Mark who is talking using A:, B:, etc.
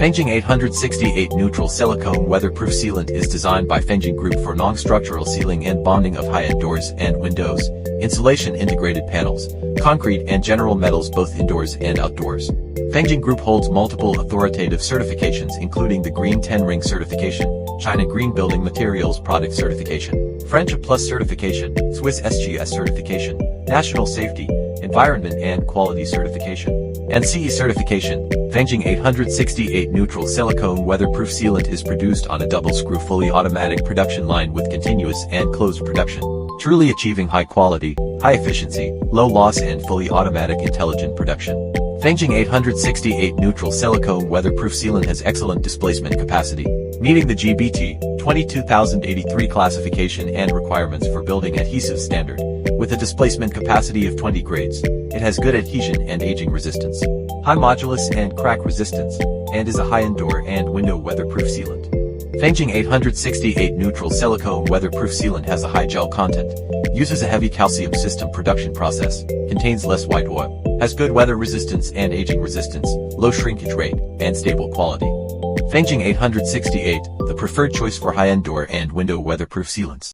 A: Fengjing 868 Neutral Silicone Weatherproof Sealant is designed by Fengjing Group for non-structural sealing and bonding of high-end doors and windows, insulation integrated panels, concrete and general metals both indoors and outdoors. Fengjing Group holds multiple authoritative certifications including the Green 10 Ring certification, China Green Building Materials Product certification, French A+ certification, Swiss SGS certification, National Safety, Environment and Quality certification, and CE certification. Fengjing 868 Neutral Silicone Weatherproof Sealant is produced on a double-screw fully automatic production line with continuous and closed production, truly achieving high quality, high efficiency, low loss and fully automatic intelligent production. Fengjing 868 Neutral Silicone Weatherproof Sealant has excellent displacement capacity, meeting the GBT 22083 classification and requirements for building adhesive standard. With a displacement capacity of 20 grades, it has good adhesion and aging resistance, high modulus and crack resistance, and is a high-end door and window weatherproof sealant. Fengjing 868 Neutral Silicone Weatherproof Sealant has a high gel content, uses a heavy calcium system production process, contains less white oil, has good weather resistance and aging resistance, low shrinkage rate, and stable quality. Fengjing 868, the preferred choice for high-end door and window weatherproof sealants.